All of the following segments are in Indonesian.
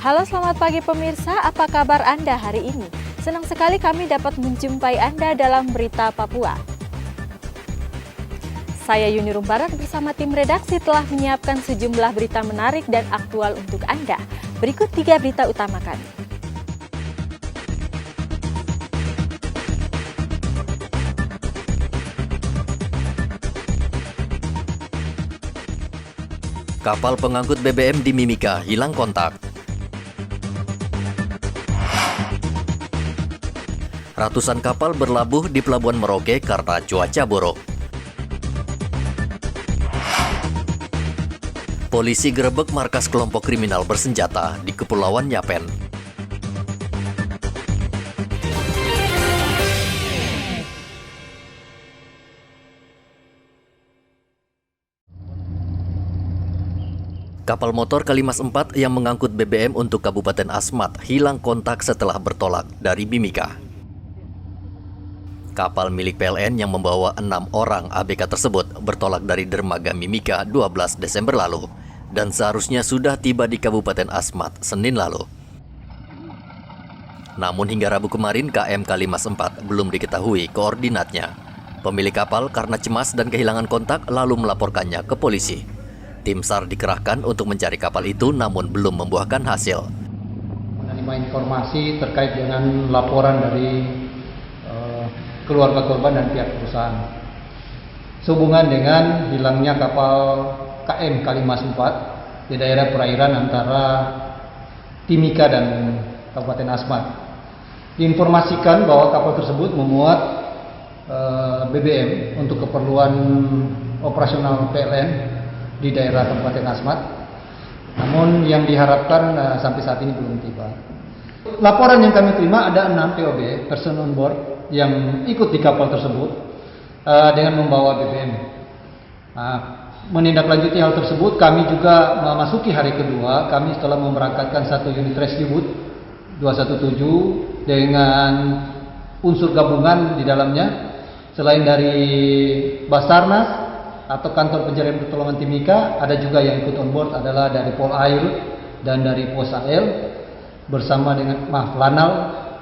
Halo, selamat pagi pemirsa, apa kabar Anda hari ini? Senang sekali kami dapat menjumpai Anda dalam Berita Papua. Saya Yuni Rumbaran bersama tim redaksi telah menyiapkan sejumlah berita menarik dan aktual untuk Anda. Berikut 3 berita utama kami. Kapal pengangkut BBM di Mimika hilang kontak. Ratusan kapal berlabuh di Pelabuhan Merauke karena cuaca buruk. Polisi gerebek markas kelompok kriminal bersenjata di Kepulauan Yapen. Kapal motor Kalimas 4 yang mengangkut BBM untuk Kabupaten Asmat hilang kontak setelah bertolak dari Mimika. Kapal milik PLN yang membawa 6 orang ABK tersebut bertolak dari dermaga Mimika 12 Desember lalu dan seharusnya sudah tiba di Kabupaten Asmat Senin lalu. Namun hingga Rabu kemarin KM Kalimas 4 belum diketahui koordinatnya. Pemilik kapal karena cemas dan kehilangan kontak lalu melaporkannya ke polisi. Tim SAR dikerahkan untuk mencari kapal itu namun belum membuahkan hasil. Menerima informasi terkait dengan laporan dari keluarga korban dan pihak perusahaan sehubungan dengan hilangnya kapal KM Kalimas 4 di daerah perairan antara Timika dan Kabupaten Asmat. Diinformasikan bahwa kapal tersebut memuat BBM untuk keperluan operasional PLN di daerah Kabupaten Asmat. Namun yang diharapkan sampai saat ini belum tiba. Laporan yang kami terima ada 6 POB, person on board, yang ikut di kapal tersebut dengan membawa BBM. Menindaklanjuti hal tersebut, kami juga memasuki hari kedua. Kami setelah memberangkatkan 1 unit rescue boat 217 dengan unsur gabungan di dalamnya. Selain dari Basarnas atau Kantor Pencarian Pertolongan Timika, ada juga yang ikut on board adalah dari Polair dan dari Pos AL bersama dengan Lanal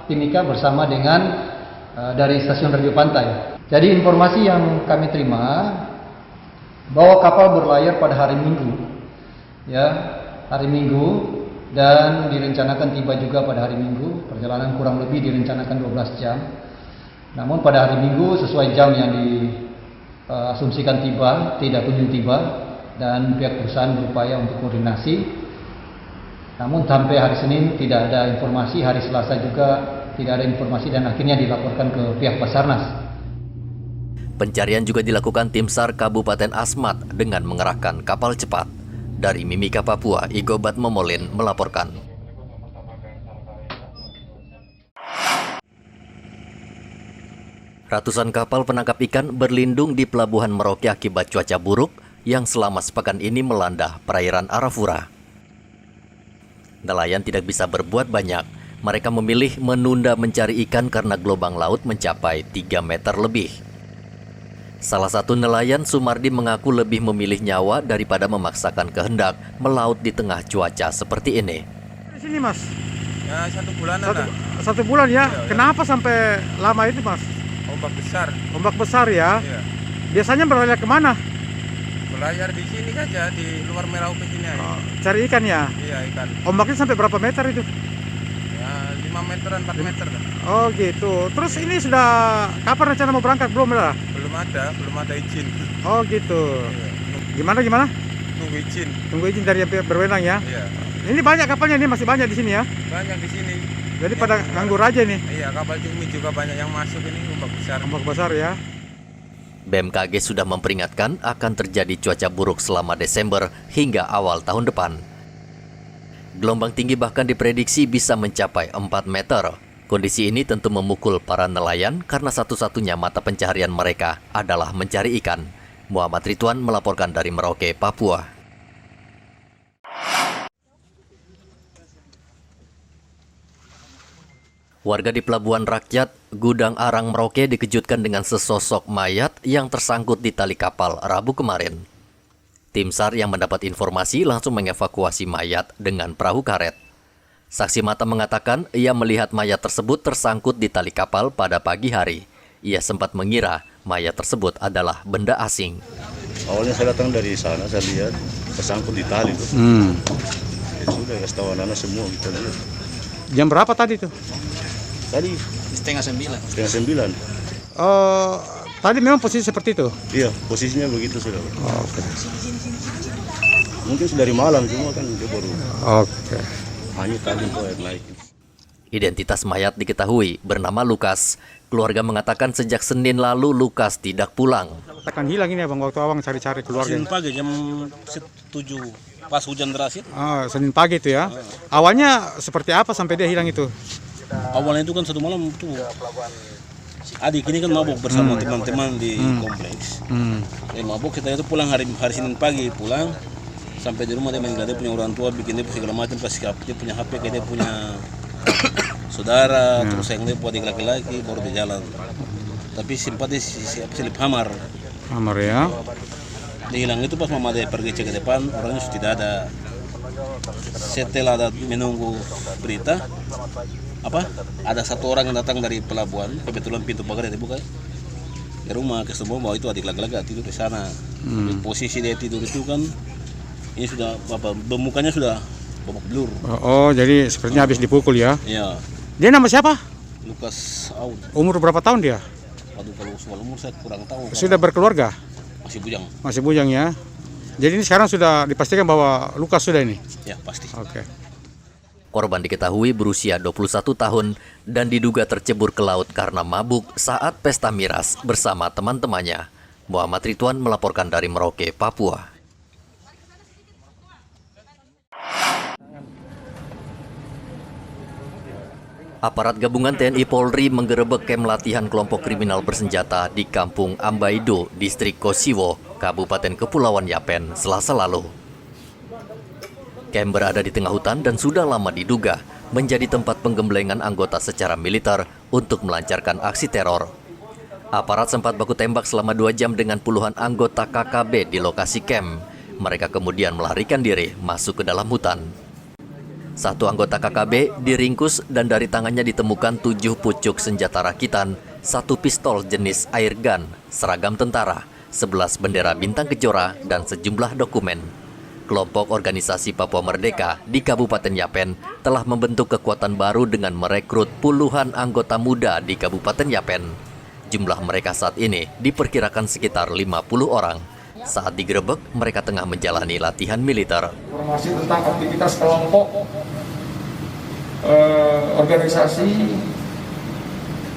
Timika bersama dengan dari stasiun radio pantai. Jadi informasi yang kami terima bahwa kapal berlayar pada hari Minggu, hari Minggu, dan direncanakan tiba juga pada hari Minggu. Perjalanan kurang lebih direncanakan 12 jam. Namun pada hari Minggu sesuai jam yang diasumsikan tiba, tidak kunjung tiba, dan pihak perusahaan berupaya untuk koordinasi. Namun sampai hari Senin tidak ada informasi, hari Selasa juga tidak ada informasi dan akhirnya dilaporkan ke pihak Basarnas. Pencarian juga dilakukan tim SAR Kabupaten Asmat dengan mengerahkan kapal cepat. Dari Mimika, Papua, Igobat Momolin melaporkan. Ratusan kapal penangkap ikan berlindung di Pelabuhan Merauke akibat cuaca buruk yang selama sepekan ini melanda perairan Arafura. Nelayan tidak bisa berbuat banyak. Mereka memilih menunda mencari ikan karena gelombang laut mencapai 3 meter lebih. Salah satu nelayan, Sumardi, mengaku lebih memilih nyawa daripada memaksakan kehendak melaut di tengah cuaca seperti ini. Di sini, Mas? Ya, 1 bulanan lah. 1 bulan ya? Iya. Kenapa sampai lama itu, Mas? Ombak besar. Ombak besar ya? Iya. Biasanya berlayar kemana? Berlayar di sini saja, di luar Merauke sini aja. Cari ikan ya? Iya, ikan. Ombaknya sampai berapa meter itu? Ya, 5 meteran, 4 meter lah. Oh gitu. Terus ini sudah kapan rencana mau berangkat? Belum lah? Belum ada izin. Oh gitu. Iya. Gimana? Tunggu izin. Tunggu izin dari yang berwenang ya? Iya. Ini banyak kapalnya, ini masih banyak di sini ya? Banyak di sini. Jadi pada nganggur aja nih? Iya, kapal cumi juga banyak yang masuk ini, ombak besar. Ombak besar ya? BMKG sudah memperingatkan akan terjadi cuaca buruk selama Desember hingga awal tahun depan. Gelombang tinggi bahkan diprediksi bisa mencapai 4 meter. Kondisi ini tentu memukul para nelayan karena satu-satunya mata pencaharian mereka adalah mencari ikan. Muhammad Ridwan melaporkan dari Merauke, Papua. Warga di Pelabuhan Rakyat, Gudang Arang, Merauke dikejutkan dengan sesosok mayat yang tersangkut di tali kapal Rabu kemarin. Tim SAR yang mendapat informasi langsung mengevakuasi mayat dengan perahu karet. Saksi mata mengatakan ia melihat mayat tersebut tersangkut di tali kapal pada pagi hari. Ia sempat mengira mayat tersebut adalah benda asing. Awalnya saya datang dari sana, saya lihat tersangkut di tali tuh. Ya sudah, kasih tahu anak-anak semua kita lihat. Jam berapa tadi tuh? Tadi Setengah 9. setengah 9. Tadi memang posisi seperti itu? Iya, posisinya begitu sudah. Oke. Mungkin dari malam semua kan dia baru. Oke. Hanya tadi kok air naik. Identitas mayat diketahui bernama Lukas. Keluarga mengatakan sejak Senin lalu Lukas tidak pulang. Akan hilang ini abang waktu abang cari-cari keluarga. Senin pagi jam 7 pas hujan deras itu. Senin pagi itu ya. Awalnya seperti apa sampai dia hilang itu? Awalnya itu kan satu malam tuh adik ini kan mabuk bersama teman-teman di kompleks. Mabuk kita itu pulang hari Senin pagi pulang sampai di rumah dia manggil dia punya orang tua bikin dia segala macam kasih dia punya HP kayak dia punya saudara terus yang dia buat laki-laki baru dia jalan. Tapi sempat dia silip hamar. Hamar ya. Dia hilang itu pas mama dia pergi cek ke depan orangnya sudah tidak ada. Setelah ada menunggu berita ada satu orang yang datang dari pelabuhan, kebetulan pintu pagar yang dibuka ke rumah, ke semua bahwa itu adik laki-laki tidur di sana. Posisi dia tidur itu kan ini sudah mukanya sudah babak belur. Oh, jadi sepertinya habis dipukul ya? Iya. Dia nama siapa? Lukas Aud. Umur berapa tahun dia? Waduh, kalau soal umur saya kurang tahu. Sudah berkeluarga? Masih bujang. Masih bujang ya. Jadi ini sekarang sudah dipastikan bahwa Lukas sudah ini? Ya, pasti. Oke. Korban diketahui berusia 21 tahun dan diduga tercebur ke laut karena mabuk saat pesta miras bersama teman-temannya. Muhammad Ridwan melaporkan dari Merauke, Papua. Aparat gabungan TNI Polri menggerebek kem latihan kelompok kriminal bersenjata di Kampung Ambaido, Distrik Kosiwo, Kabupaten Kepulauan Yapen, Selasa lalu. Kem berada di tengah hutan dan sudah lama diduga menjadi tempat penggemblengan anggota secara militer untuk melancarkan aksi teror. Aparat sempat baku tembak selama 2 jam dengan puluhan anggota KKB di lokasi kem. Mereka kemudian melarikan diri masuk ke dalam hutan. Satu anggota KKB diringkus dan dari tangannya ditemukan 7 pucuk senjata rakitan, 1 pistol jenis air gun, seragam tentara, 11 bendera bintang kejora, dan sejumlah dokumen. Kelompok organisasi Papua Merdeka di Kabupaten Yapen telah membentuk kekuatan baru dengan merekrut puluhan anggota muda di Kabupaten Yapen. Jumlah mereka saat ini diperkirakan sekitar 50 orang. Saat digerebek, mereka tengah menjalani latihan militer. Informasi tentang aktivitas kelompok organisasi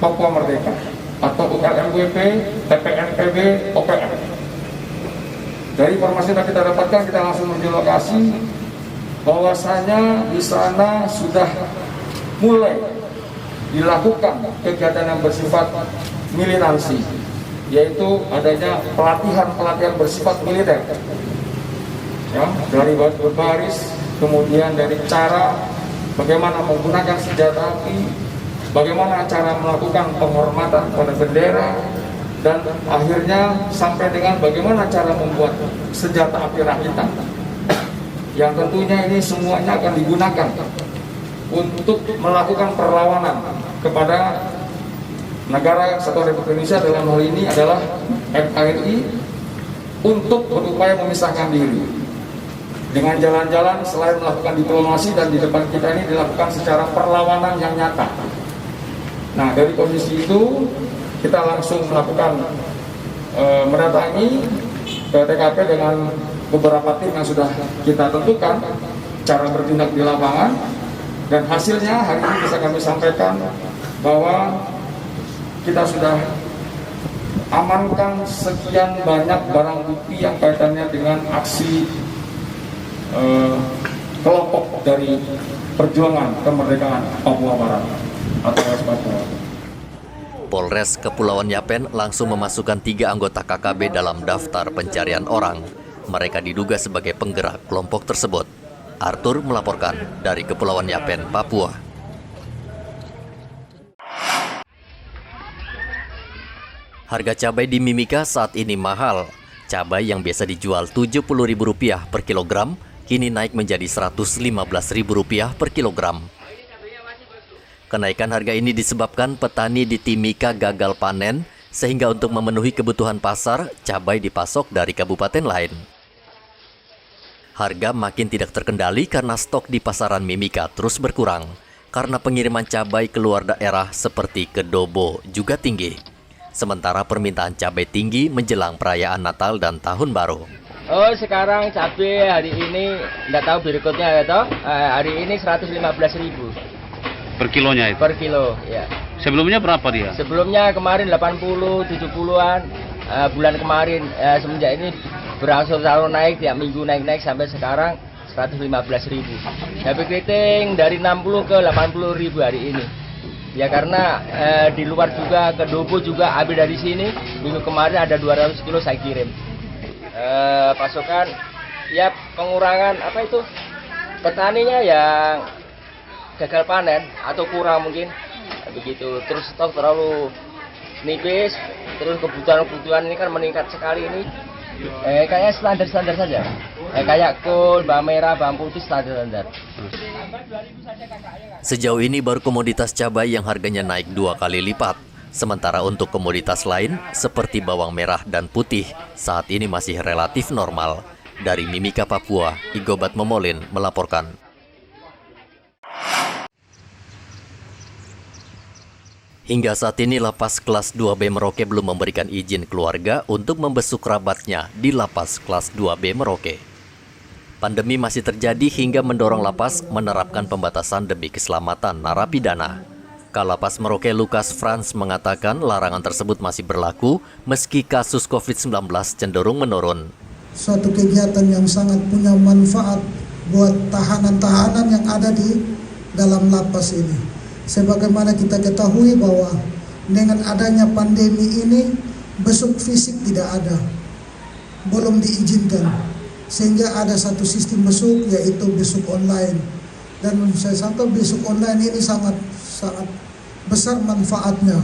Papua Merdeka atau UKMWP, TPNPB, OPM. Dari informasi yang kita dapatkan, kita langsung menuju lokasi bahwasanya di sana sudah mulai dilakukan kegiatan yang bersifat militansi, yaitu adanya pelatihan bersifat militer, ya, dari berbaris, kemudian dari cara bagaimana menggunakan senjata api, bagaimana cara melakukan penghormatan pada bendera, dan akhirnya sampai dengan bagaimana cara membuat senjata api rakitan, yang tentunya ini semuanya akan digunakan untuk melakukan perlawanan kepada negara Kesatuan Republik Indonesia, dalam hal ini adalah NKRI, untuk berupaya memisahkan diri dengan jalan-jalan selain melakukan diplomasi, dan di depan kita ini dilakukan secara perlawanan yang nyata. Nah, dari kondisi itu kita langsung melakukan mendatangi ke TKP dengan beberapa tim yang sudah kita tentukan cara bertindak di lapangan, dan hasilnya hari ini bisa kami sampaikan bahwa kita sudah amankan sekian banyak barang bukti yang kaitannya dengan aksi kelompok dari perjuangan kemerdekaan Papua Barat atau Papua. Polres Kepulauan Yapen langsung memasukkan 3 anggota KKB dalam daftar pencarian orang. Mereka diduga sebagai penggerak kelompok tersebut. Arthur melaporkan dari Kepulauan Yapen, Papua. Harga cabai di Mimika saat ini mahal. Cabai yang biasa dijual Rp70.000 per kilogram, kini naik menjadi Rp115.000 per kilogram. Kenaikan harga ini disebabkan petani di Timika gagal panen, sehingga untuk memenuhi kebutuhan pasar, cabai dipasok dari kabupaten lain. Harga makin tidak terkendali karena stok di pasaran Mimika terus berkurang, karena pengiriman cabai keluar daerah seperti ke Dobo juga tinggi. Sementara permintaan cabai tinggi menjelang perayaan Natal dan Tahun Baru. Oh, sekarang cabai hari ini, nggak tahu berikutnya ya toh, hari ini 115.000. Per kilonya itu? Per kilo, ya. Sebelumnya berapa dia? Sebelumnya kemarin 80, 70-an, bulan kemarin, semenjak ini berangsur selalu naik, tiap minggu naik-naik sampai sekarang 115.000. Cabai keriting dari 60 ke 80.000 hari ini. Ya karena di luar juga, ke Dobo juga habis dari sini, minggu kemarin ada 200 kilo saya kirim. Pasokan, ya pengurangan apa itu, petaninya yang gagal panen atau kurang mungkin begitu, terus stok terlalu nipis, terus kebutuhan ini kan meningkat sekali ini, kayak standar saja, kayak kol, bawang merah, bawang putih standar. Sejauh ini baru komoditas cabai yang harganya naik 2 kali lipat, sementara untuk komoditas lain seperti bawang merah dan putih saat ini masih relatif normal. Dari Mimika, Papua, Igobat Momolin melaporkan. Hingga saat ini Lapas Kelas 2B Merauke belum memberikan izin keluarga untuk membesuk kerabatnya di Lapas Kelas 2B Merauke. Pandemi masih terjadi hingga mendorong lapas menerapkan pembatasan demi keselamatan narapidana. Kalapas Merauke Lukas Frans mengatakan larangan tersebut masih berlaku meski kasus COVID-19 cenderung menurun. Suatu kegiatan yang sangat punya manfaat buat tahanan-tahanan yang ada di dalam lapas ini. Sebagaimana kita ketahui bahwa dengan adanya pandemi ini, besuk fisik tidak ada, belum diizinkan. Sehingga ada satu sistem besuk, yaitu besuk online. Dan menurut saya sampai besuk online ini sangat besar manfaatnya.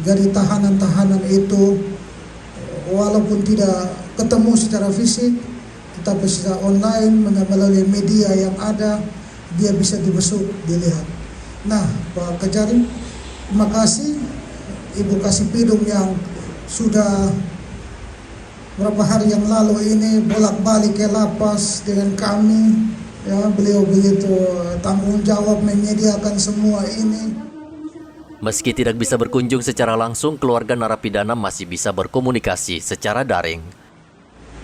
Jadi tahanan-tahanan itu, walaupun tidak ketemu secara fisik, tetapi secara online, melalui media yang ada, dia bisa dibesuk, dilihat. Nah, Pak Kejaring, terima kasih Ibu Kasipidum yang sudah berapa hari yang lalu ini bolak-balik ke lapas dengan kami. Ya, beliau begitu tanggung jawab menyediakan semua ini. Meski tidak bisa berkunjung secara langsung, keluarga narapidana masih bisa berkomunikasi secara daring.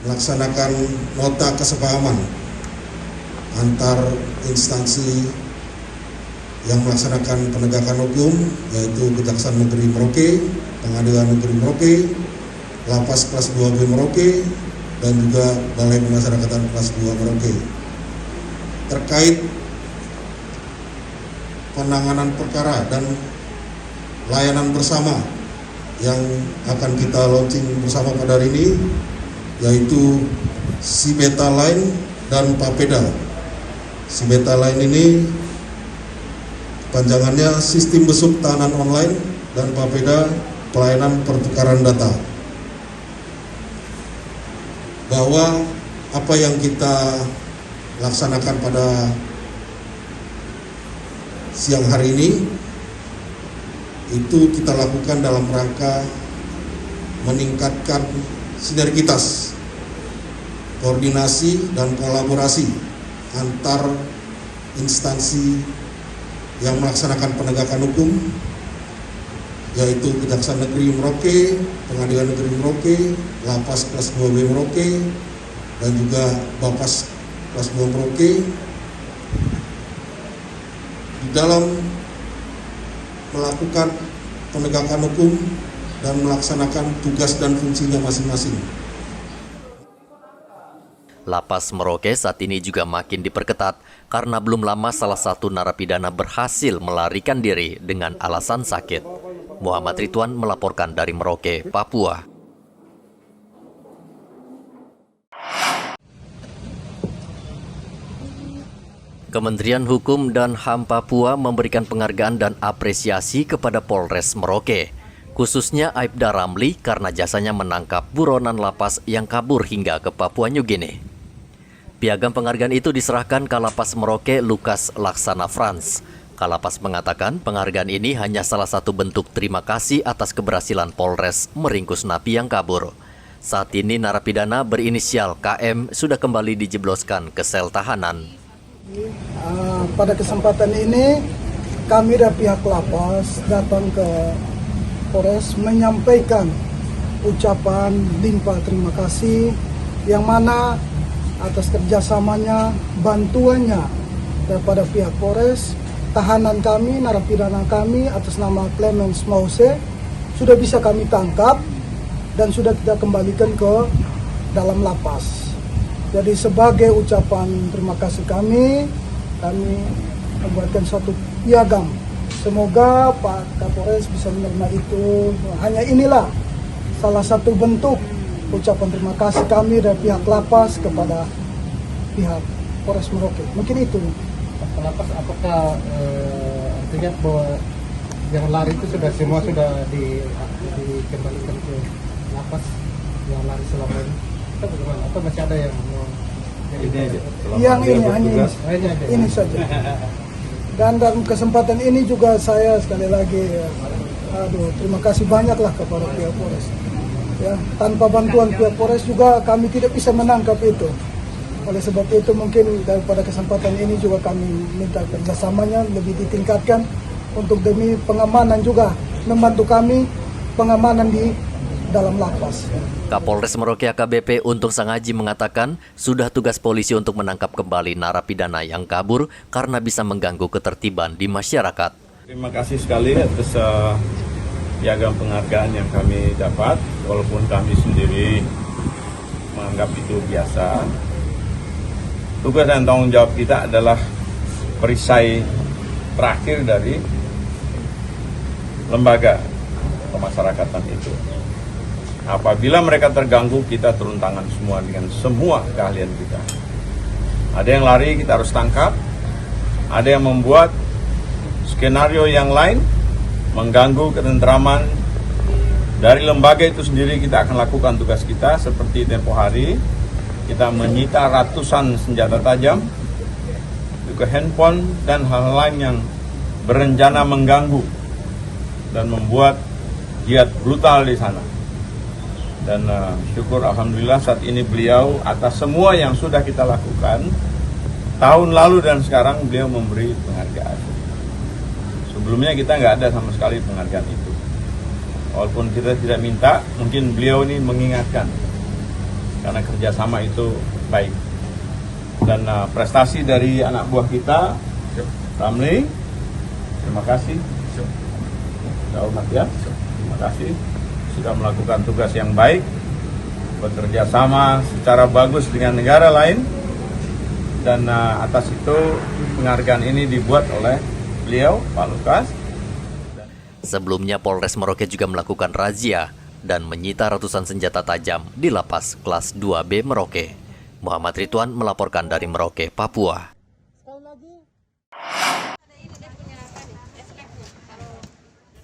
Melaksanakan nota kesepahaman antar instansi yang melaksanakan penegakan hukum, yaitu Kejaksaan Negeri Merauke, Pengadilan Negeri Merauke, Lapas Kelas 2B Merauke, dan juga Balai Pemasyarakatan Kelas 2 Merauke. Terkait penanganan perkara dan layanan bersama yang akan kita launching bersama pada hari ini, yaitu Sibeta Line dan Papeda. Sibeta Line ini panjangannya sistem besuk tahanan online, dan Papeda pelayanan pertukaran data. Bahwa apa yang kita laksanakan pada siang hari ini itu kita lakukan dalam rangka meningkatkan sinergitas, koordinasi dan kolaborasi antar instansi yang melaksanakan penegakan hukum, yaitu Kejaksaan Negeri Merauke, Pengadilan Negeri Merauke, Lapas Kelas 2B Merauke, dan juga Bapas Kelas 2 Merauke, di dalam melakukan penegakan hukum dan melaksanakan tugas dan fungsinya masing-masing. Lapas Merauke saat ini juga makin diperketat karena belum lama salah satu narapidana berhasil melarikan diri dengan alasan sakit. Muhammad Ridwan melaporkan dari Merauke, Papua. Kementerian Hukum dan HAM Papua memberikan penghargaan dan apresiasi kepada Polres Merauke, khususnya Aibda Ramli karena jasanya menangkap buronan lapas yang kabur hingga ke Papua New Guinea. Piagam penghargaan itu diserahkan Kalapas Merauke Lukas Laksana Frans Kalapas mengatakan penghargaan ini hanya salah satu bentuk terima kasih atas keberhasilan Polres meringkus napi yang kabur. Saat ini narapidana berinisial KM sudah kembali dijebloskan ke sel tahanan. Pada kesempatan ini kami dari pihak lapas datang ke Polres menyampaikan ucapan limpah terima kasih yang mana atas kerjasamanya, bantuannya daripada pihak Polres, tahanan kami, narapidana kami atas nama Clemens Mause sudah bisa kami tangkap dan sudah kita kembalikan ke dalam lapas. Jadi sebagai ucapan terima kasih kami membuatkan suatu piagam. Semoga Pak Kapolres bisa menerima itu. Hanya inilah salah satu bentuk ucapan terima kasih kami dari pihak lapas kepada pihak Polres Merauke. Mungkin itu. Lapas apakah artinya bahwa yang lari itu semua sudah dikembalikan ke lapas yang lari selama ini? Atau bagaimana? Atau masih ada yang mau yang ini hanya ini saja. Dan dalam kesempatan ini juga saya sekali lagi terima kasih banyaklah kepada pihak Polres. Ya, tanpa bantuan pihak Polres juga kami tidak bisa menangkap itu. Oleh sebab itu mungkin daripada kesempatan ini juga kami minta kerjasamanya lebih ditingkatkan untuk demi pengamanan juga, membantu kami pengamanan di dalam lapas. Kapolres Merauke AKBP Untung Sangaji mengatakan sudah tugas polisi untuk menangkap kembali narapidana yang kabur karena bisa mengganggu ketertiban di masyarakat. Terima kasih sekali atas piagam penghargaan yang kami dapat, walaupun kami sendiri menganggap itu biasa. Tugas dan tanggung jawab kita adalah perisai terakhir dari lembaga pemasyarakatan itu. Apabila mereka terganggu, kita turun tangan semua dengan semua keahlian kita. Ada yang lari, kita harus tangkap. Ada yang membuat skenario yang lain, mengganggu ketentraman. Dari lembaga itu sendiri kita akan lakukan tugas kita seperti tempo hari. Kita menyita ratusan senjata tajam, juga handphone dan hal-hal lain yang berencana mengganggu dan membuat jihad brutal di sana. Dan syukur alhamdulillah saat ini beliau atas semua yang sudah kita lakukan tahun lalu dan sekarang beliau memberi penghargaan. Sebelumnya kita nggak ada sama sekali penghargaan itu. Walaupun kita tidak minta, mungkin beliau ini mengingatkan karena kerjasama itu baik. Dan prestasi dari anak buah kita, Ramli, terima kasih. Hormat ya, terima kasih. Sudah melakukan tugas yang baik, bekerja sama secara bagus dengan negara lain, dan atas itu penghargaan ini dibuat oleh beliau, Pak Lukas. Sebelumnya Polres Merauke juga melakukan razia dan menyita ratusan senjata tajam di lapas kelas 2B Merauke. Muhammad Ridwan melaporkan dari Merauke, Papua.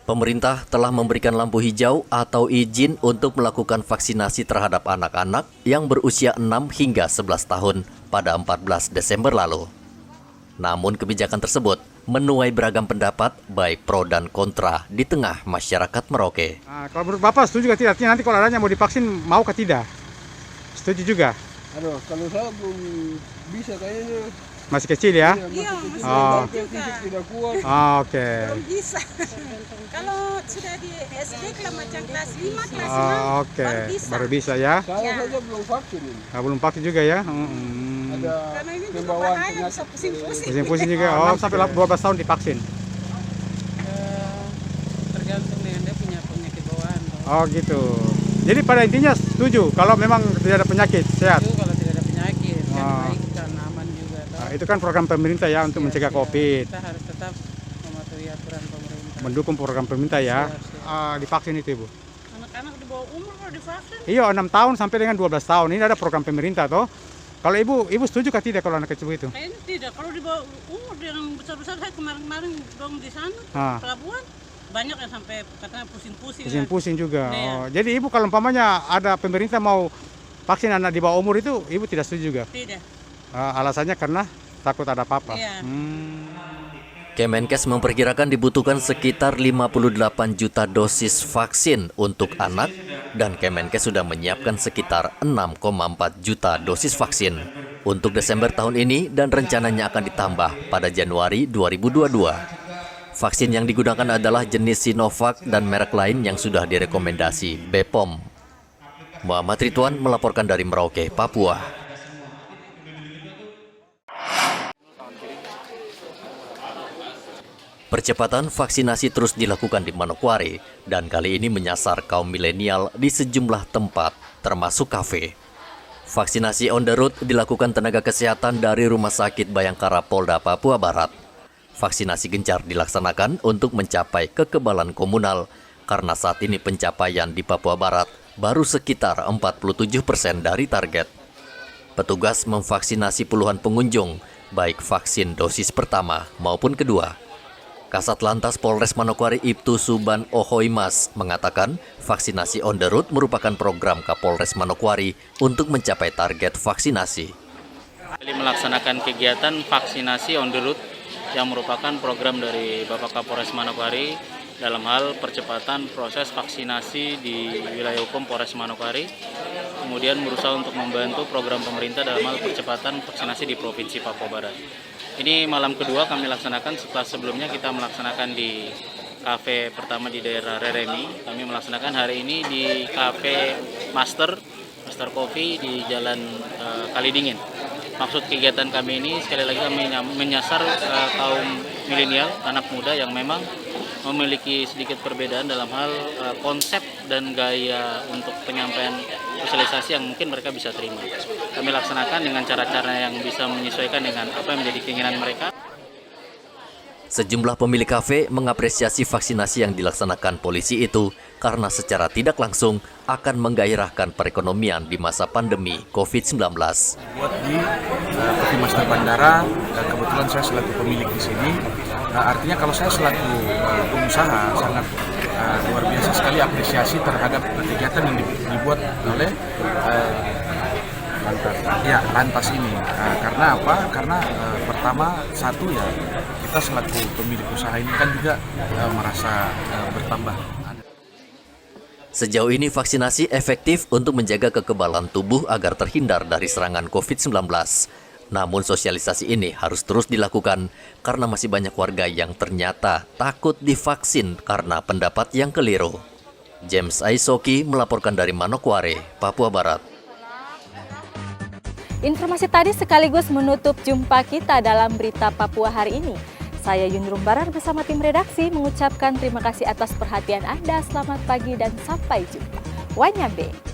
Pemerintah telah memberikan lampu hijau atau izin untuk melakukan vaksinasi terhadap anak-anak yang berusia 6 hingga 11 tahun pada 14 Desember lalu. Namun kebijakan tersebut menuai beragam pendapat baik pro dan kontra di tengah masyarakat Merauke. Kalau menurut Bapak setuju atau tidak? Nanti kalau adanya mau divaksin mau atau tidak? Setuju juga? Aduh, kalau saya belum bisa kayaknya. Masih kecil ya? Iya, masih tidak kuat. Oke. Belum bisa. Kalau sudah di SD macam kelas 5, kelas 6 baru bisa ya? Saya saja belum vaksin ini. Belum vaksin juga ya? Ada karena ini juga bahaya, bisa pusing-pusing. Pusing-pusing juga? Oh, sampai 12 tahun divaksin? Tergantung dengan dia punya penyakit bawaan. Oh gitu. Jadi pada intinya setuju kalau memang tidak ada penyakit, sehat? Setuju kalau tidak ada penyakit, kan baik, kan aman juga. Itu kan program pemerintah ya untuk mencegah COVID. Kita harus tetap mematuhi aturan pemerintah. Mendukung program pemerintah ya. Divaksin itu Ibu. Anak-anak di bawah umur kalau divaksin? Iya, 6 tahun sampai dengan 12 tahun. Ini ada program pemerintah toh. Kalau Ibu setuju kah tidak kalau anak kecil itu? Kayaknya tidak. Kalau di bawah umur yang besar-besar, saya kemarin-kemarin dong di sana, pelabuhan. Banyak yang sampai katanya pusing-pusing. Pusing-pusing juga. Iya. Oh, jadi Ibu kalau umpamanya ada pemerintah mau vaksin anak di bawah umur itu, Ibu tidak setuju juga? Tidak. Alasannya karena takut ada apa-apa. Iya. Kemenkes memperkirakan dibutuhkan sekitar 58 juta dosis vaksin untuk anak dan Kemenkes sudah menyiapkan sekitar 6,4 juta dosis vaksin untuk Desember tahun ini dan rencananya akan ditambah pada Januari 2022. Vaksin yang digunakan adalah jenis Sinovac dan merek lain yang sudah direkomendasi BPOM. Muhammad Ridwan melaporkan dari Merauke, Papua. Percepatan vaksinasi terus dilakukan di Manokwari dan kali ini menyasar kaum milenial di sejumlah tempat, termasuk kafe. Vaksinasi on the road dilakukan tenaga kesehatan dari Rumah Sakit Bayangkara Polda Papua Barat. Vaksinasi gencar dilaksanakan untuk mencapai kekebalan komunal karena saat ini pencapaian di Papua Barat baru sekitar 47% dari target. Petugas memvaksinasi puluhan pengunjung, baik vaksin dosis pertama maupun kedua. Kasat Lantas Polres Manokwari Ibtu Suban Ohoimas mengatakan vaksinasi on the road merupakan program Kapolres Manokwari untuk mencapai target vaksinasi. Melaksanakan kegiatan vaksinasi on the road yang merupakan program dari Bapak Kapolres Manokwari dalam hal percepatan proses vaksinasi di wilayah hukum Polres Manokwari, kemudian berusaha untuk membantu program pemerintah dalam hal percepatan vaksinasi di Provinsi Papua Barat. Ini malam kedua kami laksanakan setelah sebelumnya kita melaksanakan di kafe pertama di daerah Reremi. Kami melaksanakan hari ini di kafe Master Coffee di Jalan Kalidingin. Maksud kegiatan kami ini sekali lagi kami menyasar kaum milenial, anak muda yang memang memiliki sedikit perbedaan dalam hal konsep dan gaya untuk penyampaian sosialisasi yang mungkin mereka bisa terima. Kami laksanakan dengan cara-cara yang bisa menyesuaikan dengan apa yang menjadi keinginan mereka. Sejumlah pemilik kafe mengapresiasi vaksinasi yang dilaksanakan polisi itu karena secara tidak langsung akan menggairahkan perekonomian di masa pandemi COVID-19. Buat di Coffee Master Bandara, kebetulan saya selaku pemilik di sini. Artinya kalau saya selaku pengusaha sangat luar biasa sekali apresiasi terhadap kegiatan yang dibuat oleh Lantas ini. Karena apa? Karena pertama satu ya kita selaku pemilik usaha ini kan juga merasa bertambah. Sejauh ini vaksinasi efektif untuk menjaga kekebalan tubuh agar terhindar dari serangan COVID-19. Namun sosialisasi ini harus terus dilakukan karena masih banyak warga yang ternyata takut divaksin karena pendapat yang keliru. James Aisoki melaporkan dari Manokwari, Papua Barat. Informasi tadi sekaligus menutup jumpa kita dalam berita Papua hari ini. Saya Yunrum Barar bersama tim redaksi mengucapkan terima kasih atas perhatian Anda. Selamat pagi dan sampai jumpa. Wanyabe.